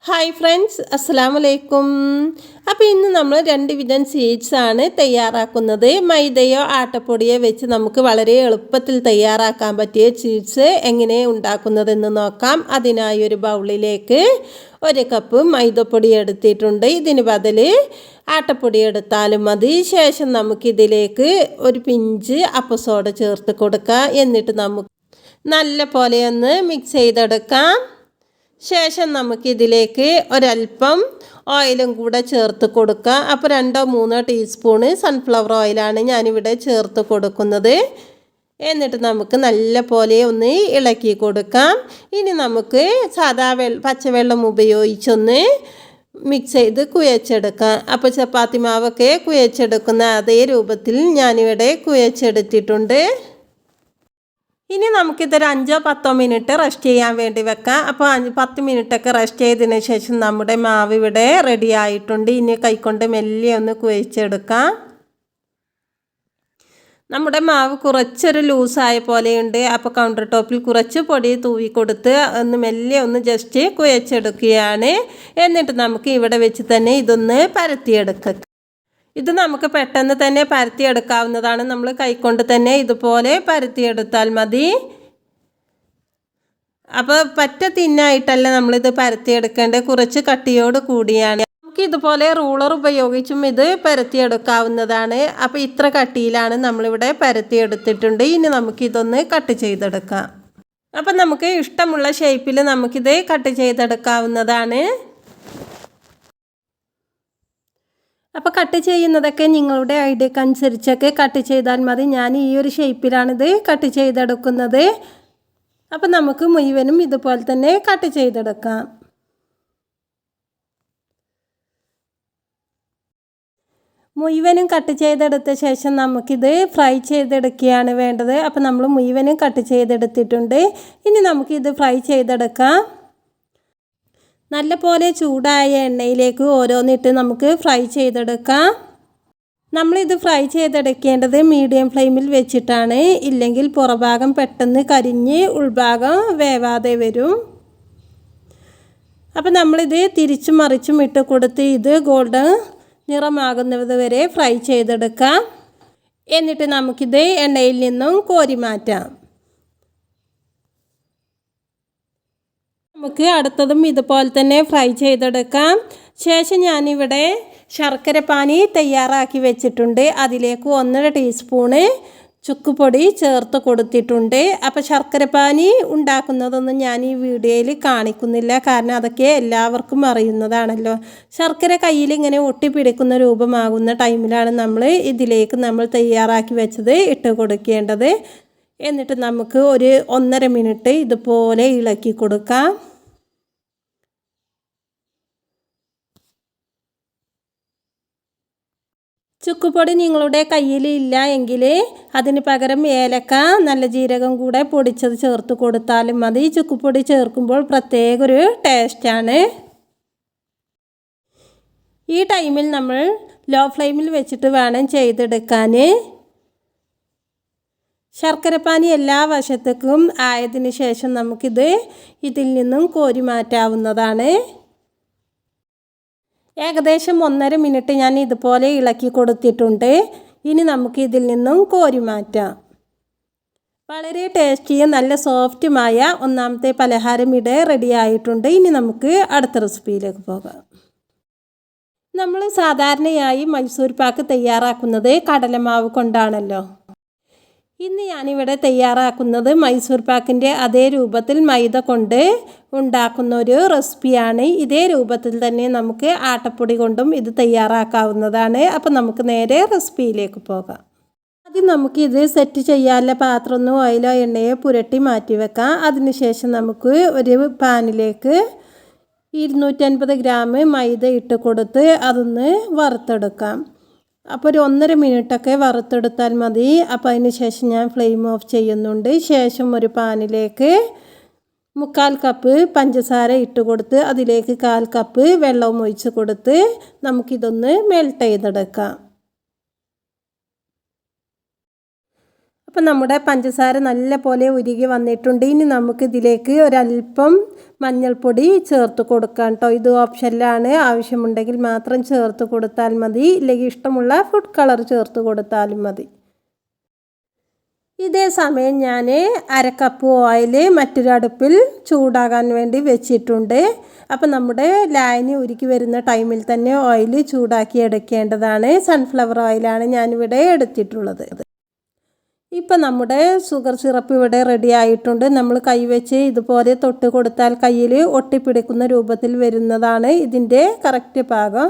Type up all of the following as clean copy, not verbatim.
Hi friends, അസ്സലാമലൈക്കും. അപ്പോൾ ഇന്ന് നമ്മൾ രണ്ട് വിധം സ്വീറ്റ്സ് ആണ് തയ്യാറാക്കുന്നത്. മൈദയോ ആട്ടപ്പൊടിയോ വെച്ച് നമുക്ക് വളരെ എളുപ്പത്തിൽ തയ്യാറാക്കാൻ പറ്റിയ സ്വീറ്റ്സ് എങ്ങനെ ഉണ്ടാക്കുന്നതെന്ന് നോക്കാം. അതിനായി ഒരു ബൗളിലേക്ക് 1 കപ്പ് മൈദപ്പൊടി എടുത്തിട്ടുണ്ട്. ഇതിന് ബദൽ ആട്ടപ്പൊടി എടുത്താലും മതി. ശേഷം നമുക്കിതിലേക്ക് ഒരു പിഞ്ച് അപ്പസോഡ ചേർത്ത് കൊടുക്കാം. എന്നിട്ട് നമുക്ക് നല്ല പോലെ ഒന്ന് മിക്സ് ചെയ്തെടുക്കാം. ശേഷം നമുക്കിതിലേക്ക് ഒരല്പം ഓയിലും കൂടെ ചേർത്ത് കൊടുക്കാം. അപ്പോൾ 2-3 ടീസ്പൂണ് സൺഫ്ലവർ ഓയിലാണ് ഞാനിവിടെ ചേർത്ത് കൊടുക്കുന്നത്. എന്നിട്ട് നമുക്ക് നല്ല പോലെ ഒന്ന് ഇളക്കി കൊടുക്കാം. ഇനി നമുക്ക് പച്ചവെള്ളം ഉപയോഗിച്ചൊന്ന് മിക്സ് ചെയ്ത് കുഴച്ചെടുക്കാം. അപ്പോൾ ചപ്പാത്തി മാവൊക്കെ കുഴച്ചെടുക്കുന്ന അതേ രൂപത്തിൽ ഞാനിവിടെ കുഴച്ചെടുത്തിട്ടുണ്ട്. ഇനി നമുക്കിതൊരു 5-10 മിനിറ്റ് റെസ്റ്റ് ചെയ്യാൻ വേണ്ടി വെക്കാം. അപ്പോൾ 10 മിനിറ്റൊക്കെ റെസ്റ്റ് ചെയ്തതിന് ശേഷം നമ്മുടെ മാവ് ഇവിടെ റെഡി ആയിട്ടുണ്ട്. ഇനി കൈകൊണ്ട് മെല്ലെ ഒന്ന് കുഴച്ചെടുക്കാം. നമ്മുടെ മാവ് കുറച്ചൊരു ലൂസായ പോലെയുണ്ട്. അപ്പോൾ കൗണ്ടർ ടോപ്പിൽ കുറച്ച് പൊടി തൂവി കൊടുത്ത് ഒന്ന് മെല്ലെ ഒന്ന് ജസ്റ്റ് കുഴച്ചെടുക്കുകയാണ്. എന്നിട്ട് നമുക്ക് ഇവിടെ വെച്ച് തന്നെ ഇതൊന്ന് പരത്തിയെടുക്കാം. ഇത് നമുക്ക് പെട്ടെന്ന് തന്നെ പരത്തിയെടുക്കാവുന്നതാണ്. നമ്മൾ കൈകൊണ്ട് തന്നെ ഇതുപോലെ പരത്തിയെടുത്താൽ മതി. അപ്പോൾ പറ്റ തിന്നായിട്ടല്ല നമ്മളിത് പരത്തിയെടുക്കേണ്ടത്, കുറച്ച് കട്ടിയോട് കൂടിയാണ്. നമുക്ക് ഇതുപോലെ റൂളർ ഉപയോഗിച്ചും ഇത് പരത്തിയെടുക്കാവുന്നതാണ്. അപ്പോൾ ഇത്ര കട്ടിയിലാണ് നമ്മളിവിടെ പരത്തിയെടുത്തിട്ടുണ്ട്. ഇനി നമുക്കിതൊന്ന് കട്ട് ചെയ്തെടുക്കാം. അപ്പം നമുക്ക് ഇഷ്ടമുള്ള ഷേപ്പിൽ നമുക്കിത് കട്ട് ചെയ്തെടുക്കാവുന്നതാണ്. അപ്പോൾ കട്ട് ചെയ്യുന്നതൊക്കെ നിങ്ങളുടെ ഐഡിയക്ക് അനുസരിച്ചൊക്കെ കട്ട് ചെയ്താൽ മതി. ഞാൻ ഈ ഒരു ഷേപ്പിലാണിത് കട്ട് ചെയ്തെടുക്കുന്നത്. അപ്പോൾ നമുക്ക് മുഴുവനും ഇതുപോലെ തന്നെ കട്ട് ചെയ്തെടുക്കാം. മുഴുവനും കട്ട് ചെയ്തെടുത്ത ശേഷം നമുക്കിത് ഫ്രൈ ചെയ്തെടുക്കുകയാണ് വേണ്ടത്. അപ്പോൾ നമ്മൾ മുഴുവനും കട്ട് ചെയ്തെടുത്തിട്ടുണ്ട്. ഇനി നമുക്കിത് ഫ്രൈ ചെയ്തെടുക്കാം. നല്ല പോലെ ചൂടായ എണ്ണയിലേക്ക് ഓരോന്നിട്ട് നമുക്ക് ഫ്രൈ ചെയ്തെടുക്കാം. നമ്മളിത് ഫ്രൈ ചെയ്തെടുക്കേണ്ടത് മീഡിയം ഫ്ലെയിമിൽ വെച്ചിട്ടാണ്. ഇല്ലെങ്കിൽ പുറഭാഗം പെട്ടെന്ന് കരിഞ്ഞ് ഉൾഭാഗം വേവാതെ വരും. അപ്പോൾ നമ്മളിത് തിരിച്ചും മറിച്ചും ഇട്ട് കൊടുത്ത് ഇത് ഗോൾഡൻ നിറമാകുന്നത് വരെ ഫ്രൈ ചെയ്തെടുക്കാം. എന്നിട്ട് നമുക്കിത് എണ്ണയിൽ നിന്നും കോരി മാറ്റാം. നമുക്ക് അടുത്തതും ഇതുപോലെ തന്നെ ഫ്രൈ ചെയ്തെടുക്കാം. ശേഷം ഞാനിവിടെ ശർക്കര പാനി തയ്യാറാക്കി വെച്ചിട്ടുണ്ട്. അതിലേക്ക് 1.5 ടീസ്പൂണ് ചുക്കുപൊടി ചേർത്ത് കൊടുത്തിട്ടുണ്ട്. അപ്പോൾ ശർക്കര പാനി ഉണ്ടാക്കുന്നതൊന്നും ഞാൻ ഈ വീഡിയോയിൽ കാണിക്കുന്നില്ല, കാരണം അതൊക്കെ എല്ലാവർക്കും അറിയുന്നതാണല്ലോ. ശർക്കര കയ്യിൽ ഇങ്ങനെ ഒട്ടിപ്പിടിക്കുന്ന രൂപമാകുന്ന ടൈമിലാണ് നമ്മൾ തയ്യാറാക്കി വെച്ചത് ഇട്ട് കൊടുക്കേണ്ടത്. എന്നിട്ട് നമുക്ക് ഒരു 1.5 മിനിറ്റ് ഇതുപോലെ ഇളക്കി കൊടുക്കാം. ചുക്കുപൊടി നിങ്ങളുടെ കയ്യിൽ ഇല്ല എങ്കിൽ അതിന് പകരം ഏലക്ക, നല്ല ജീരകം കൂടെ പൊടിച്ചത് ചേർത്ത് കൊടുത്താലും മതി. ചുക്കുപൊടി ചേർക്കുമ്പോൾ പ്രത്യേക ഒരു ടേസ്റ്റാണ്. ഈ ടൈമിൽ നമ്മൾ ലോ ഫ്ലെയിമിൽ വെച്ചിട്ട് വേണം ചെയ്തെടുക്കാൻ. ശർക്കരപ്പാനി എല്ലാ വശത്തേക്കും ആയതിന് ശേഷം ഇതിൽ നിന്നും കോരി മാറ്റാവുന്നതാണ്. ഏകദേശം 1.5 മിനിറ്റ് ഞാൻ ഇതുപോലെ ഇളക്കി കൊടുത്തിട്ടുണ്ട്. ഇനി നമുക്ക് ഇതിൽ നിന്നും കോരി മാറ്റാം. വളരെ ടേസ്റ്റിയും നല്ല സോഫ്റ്റുമായ ഒന്നാമത്തെ പലഹാരം ഇവിടെ റെഡി ആയിട്ടുണ്ട്. ഇനി നമുക്ക് അടുത്ത റെസിപ്പിയിലേക്ക് പോകാം. നമ്മൾ സാധാരണയായി മൈസൂർ പാക്ക് തയ്യാറാക്കുന്നത് കടലമാവ് കൊണ്ടാണല്ലോ. ഇന്ന് ഞാനിവിടെ തയ്യാറാക്കുന്നത് മൈസൂർ പാക്കിൻ്റെ അതേ രൂപത്തിൽ മൈദ കൊണ്ട് ഉണ്ടാക്കുന്ന ഒരു റെസിപ്പിയാണ്. ഇതേ രൂപത്തിൽ തന്നെ നമുക്ക് ആട്ടപ്പൊടി കൊണ്ടും ഇത് തയ്യാറാക്കാവുന്നതാണ്. അപ്പോൾ നമുക്ക് നേരെ റെസിപ്പിയിലേക്ക് പോകാം. ആദ്യം നമുക്കിത് സെറ്റ് ചെയ്യാനുള്ള പാത്രമൊന്നും ഓയിലോ എണ്ണയോ പുരട്ടി മാറ്റി വെക്കാം. അതിനുശേഷം നമുക്ക് ഒരു പാനിലേക്ക് 250 ഗ്രാം മൈദ ഇട്ട് കൊടുത്ത് അതൊന്ന് വറുത്തെടുക്കാം. അപ്പോൾ ഒരു 1.5 മിനിറ്റൊക്കെ വറുത്തെടുത്താൽ മതി. അപ്പോൾ അതിന് ശേഷം ഞാൻ ഫ്ലെയിം ഓഫ് ചെയ്യുന്നുണ്ട്. ശേഷം ഒരു പാനിലേക്ക് 3/4 കപ്പ് പഞ്ചസാര ഇട്ട് കൊടുത്ത് അതിലേക്ക് 1/4 കപ്പ് വെള്ളവും ഒഴിച്ച് കൊടുത്ത് നമുക്കിതൊന്ന് മെൽറ്റ് ചെയ്തെടുക്കാം. അപ്പം നമ്മുടെ പഞ്ചസാര നല്ല പോലെ ഉരുകി വന്നിട്ടുണ്ട്. ഇനി നമുക്ക് ഇതിലേക്ക് ഒരല്പം മഞ്ഞൾപ്പൊടി ചേർത്ത് കൊടുക്കാം കേട്ടോ. ഇത് ഓപ്ഷനിലാണ്, ആവശ്യമുണ്ടെങ്കിൽ മാത്രം ചേർത്ത് കൊടുത്താൽ മതി, ഇല്ലെങ്കിൽ ഇഷ്ടമുള്ള ഫുഡ് കളർ ചേർത്ത് കൊടുത്താലും മതി. ഇതേ സമയം ഞാൻ 1/2 കപ്പ് ഓയിൽ മറ്റൊരു അടുപ്പിൽ ചൂടാകാൻ വേണ്ടി വെച്ചിട്ടുണ്ട്. അപ്പം നമ്മുടെ ലായനി ഉരുക്കി വരുന്ന ടൈമിൽ തന്നെ ഓയിൽ ചൂടാക്കി എടുക്കേണ്ടതാണ്. സൺഫ്ലവർ ഓയിലാണ് ഞാനിവിടെ എടുത്തിട്ടുള്ളത്. ഇപ്പം നമ്മുടെ ഷുഗർ സിറപ്പ് ഇവിടെ റെഡി ആയിട്ടുണ്ട്. നമ്മൾ കൈവച്ച് ഇതുപോലെ തൊട്ട് കൊടുത്താൽ കയ്യിൽ ഒട്ടിപ്പിടിക്കുന്ന രൂപത്തിൽ വരുന്നതാണ് ഇതിൻ്റെ കറക്റ്റ് പാകം.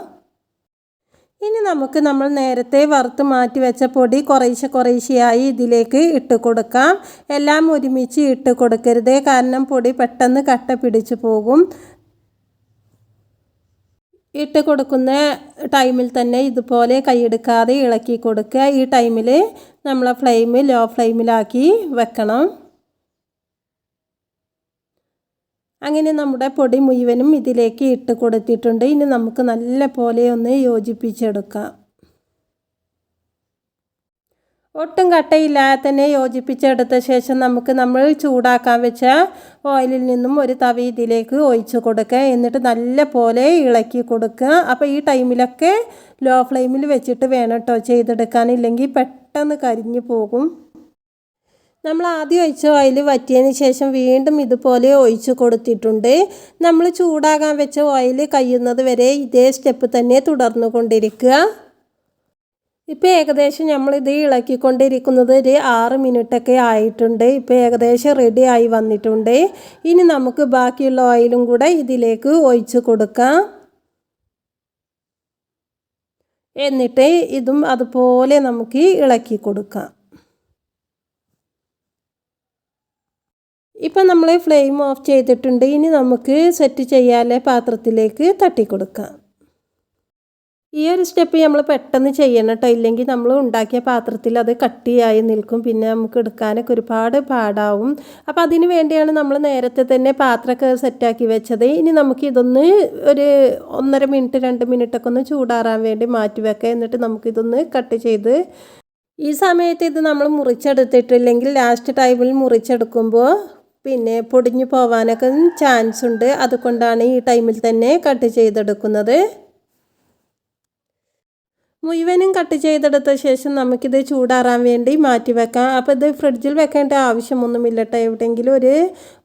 ഇനി നമുക്ക് നമ്മൾ നേരത്തെ വറുത്ത് മാറ്റി വെച്ച പൊടി കുറേശ്ശെയായി ഇതിലേക്ക് ഇട്ട് കൊടുക്കാം. എല്ലാം ഒരുമിച്ച് ഇട്ട് കൊടുക്കരുത്, കാരണം പൊടി പെട്ടെന്ന് കട്ട പിടിച്ചു പോകും. ഇട്ട് കൊടുക്കുന്ന ടൈമിൽ തന്നെ ഇതുപോലെ കൈയെടുക്കാതെ ഇളക്കി കൊടുക്കുക. ഈ ടൈമിൽ നമ്മളെ ഫ്ലെയിം ലോ ഫ്ലെയിമിലാക്കി വെക്കണം. അങ്ങനെ നമ്മുടെ പൊടി മുഴുവനും ഇതിലേക്ക് ഇട്ട് കൊടുത്തിട്ടുണ്ട്. ഇനി നമുക്ക് നല്ല പോലെ ഒന്ന് യോജിപ്പിച്ചെടുക്കാം. ഒട്ടും കട്ടയില്ലാതെ തന്നെ യോജിപ്പിച്ചെടുത്ത ശേഷം നമ്മൾ ചൂടാക്കാൻ വെച്ച ഓയിലിൽ നിന്നും ഒരു തവി ഇതിലേക്ക് ഒഴിച്ച് കൊടുക്കുക. എന്നിട്ട് നല്ല പോലെ ഇളക്കി കൊടുക്കുക. അപ്പോൾ ഈ ടൈമിലൊക്കെ ലോ ഫ്ലെയിമിൽ വെച്ചിട്ട് വേണം കേട്ടോ ചെയ്തെടുക്കാൻ, ഇല്ലെങ്കിൽ പെട്ടെന്ന് കരിഞ്ഞു പോകും. നമ്മൾ ആദ്യം ഒഴിച്ച ഓയിൽ വറ്റിയതിന് ശേഷം വീണ്ടും ഇതുപോലെ ഒഴിച്ച് കൊടുത്തിട്ടുണ്ട്. നമ്മൾ ചൂടാകാൻ വെച്ച ഓയിൽ കഴിയുന്നത് വരെ ഇതേ സ്റ്റെപ്പ് തന്നെ തുടർന്നു കൊണ്ടിരിക്കുക. ഇപ്പോൾ ഏകദേശം നമ്മളിത് ഇളക്കിക്കൊണ്ടിരിക്കുന്നത് ഒരു 6 മിനിറ്റൊക്കെ ആയിട്ടുണ്ട്. ഇപ്പോൾ ഏകദേശം റെഡി ആയി വന്നിട്ടുണ്ട്. ഇനി നമുക്ക് ബാക്കിയുള്ള ഓയിലും കൂടെ ഇതിലേക്ക് ഒഴിച്ച് കൊടുക്കാം. എന്നിട്ട് ഇതും അതുപോലെ നമുക്ക് ഇളക്കി കൊടുക്കാം. ഇപ്പം നമ്മൾ ഫ്ലെയിം ഓഫ് ചെയ്തിട്ടുണ്ട്. ഇനി നമുക്ക് സെറ്റ് ചെയ്യാനുള്ള പാത്രത്തിലേക്ക് തട്ടിക്കൊടുക്കാം. ഈ ഒരു സ്റ്റെപ്പ് നമ്മൾ പെട്ടെന്ന് ചെയ്യണം കേട്ടോ, ഇല്ലെങ്കിൽ നമ്മൾ ഉണ്ടാക്കിയ പാത്രത്തിൽ അത് കട്ടിയായി നിൽക്കും, പിന്നെ നമുക്ക് എടുക്കാനൊക്കെ ഒരുപാട് പാടാവും. അപ്പോൾ അതിന് വേണ്ടിയാണ് നമ്മൾ നേരത്തെ തന്നെ പാത്രമൊക്കെ സെറ്റാക്കി വെച്ചത്. ഇനി നമുക്ക് ഇതൊന്ന് ഒരു 1.5 മിനിറ്റ് 2 മിനിറ്റൊക്കെ ഒന്ന് ചൂടാറാൻ വേണ്ടി മാറ്റി വെക്കാം. എന്നിട്ട് നമുക്കിതൊന്ന് കട്ട് ചെയ്ത്, ഈ സമയത്ത് ഇത് നമ്മൾ മുറിച്ചെടുത്തിട്ടില്ലെങ്കിൽ ലാസ്റ്റ് ടൈമിൽ മുറിച്ചെടുക്കുമ്പോൾ പിന്നെ പൊടിഞ്ഞു പോവാനൊക്കെ ചാൻസ് ഉണ്ട്. അതുകൊണ്ടാണ് ഈ ടൈമിൽ തന്നെ കട്ട് ചെയ്തെടുക്കുന്നത്. മുഴുവനും കട്ട് ചെയ്തെടുത്ത ശേഷം നമുക്കിത് ചൂടാറാൻ വേണ്ടി മാറ്റി വെക്കാം. അപ്പോൾ ഇത് ഫ്രിഡ്ജിൽ വെക്കേണ്ട ആവശ്യമൊന്നുമില്ല കേട്ടോ. എവിടെയെങ്കിലും ഒരു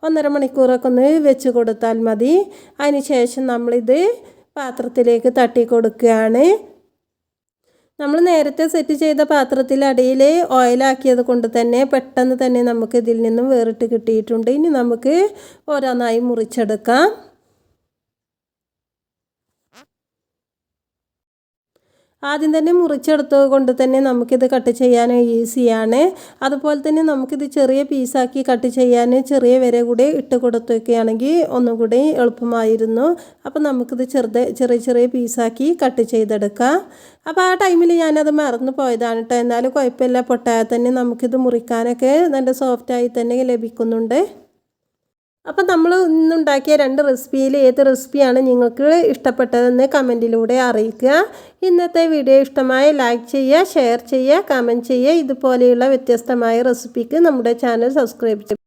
1.5 മണിക്കൂറൊക്കെ ഒന്ന് വെച്ച് കൊടുത്താൽ മതി. അതിന് ശേഷം നമ്മളിത് പാത്രത്തിലേക്ക് തട്ടി കൊടുക്കുകയാണ്. നമ്മൾ നേരത്തെ സെറ്റ് ചെയ്ത പാത്രത്തിൽ അടിയിൽ ഓയിലാക്കിയത് കൊണ്ട് തന്നെ പെട്ടെന്ന് തന്നെ നമുക്ക് ഇതിൽ നിന്നും വേറിട്ട് കിട്ടിയിട്ടുണ്ട്. ഇനി നമുക്ക് ഓരോന്നായി മുറിച്ചെടുക്കാം. ആദ്യം തന്നെ മുറിച്ചെടുത്തത് കൊണ്ട് തന്നെ നമുക്കിത് കട്ട് ചെയ്യാൻ ഈസിയാണ്. അതുപോലെ തന്നെ നമുക്കിത് ചെറിയ പീസാക്കി കട്ട് ചെയ്യാൻ ചെറിയ വിര കൂടി ഇട്ട് കൊടുത്തൊക്കെയാണെങ്കിൽ ഒന്നും കൂടി എളുപ്പമായിരുന്നു. അപ്പോൾ നമുക്കിത് ചെറിയ പീസാക്കി കട്ട് ചെയ്തെടുക്കാം. അപ്പോൾ ആ ടൈമിൽ ഞാനത് മറന്നു പോയതാണ് കേട്ടോ. എന്നാലും കുഴപ്പമില്ല, പൊട്ടാതെ തന്നെ നമുക്കിത് മുറിക്കാനൊക്കെ നല്ല സോഫ്റ്റായി തന്നെ ലഭിക്കുന്നുണ്ട്. അപ്പം നമ്മൾ ഇന്നുണ്ടാക്കിയ 2 റെസിപ്പിയിൽ ഏത് റെസിപ്പിയാണ് നിങ്ങൾക്ക് ഇഷ്ടപ്പെട്ടതെന്ന് കമൻറ്റിലൂടെ അറിയിക്കുക. ഇന്നത്തെ വീഡിയോ ഇഷ്ടമായ ലൈക്ക് ചെയ്യുക, ഷെയർ ചെയ്യുക, കമൻറ്റ് ചെയ്യുക. ഇതുപോലെയുള്ള വ്യത്യസ്തമായ റെസിപ്പിക്ക് നമ്മുടെ ചാനൽ സബ്സ്ക്രൈബ് ചെയ്യുക.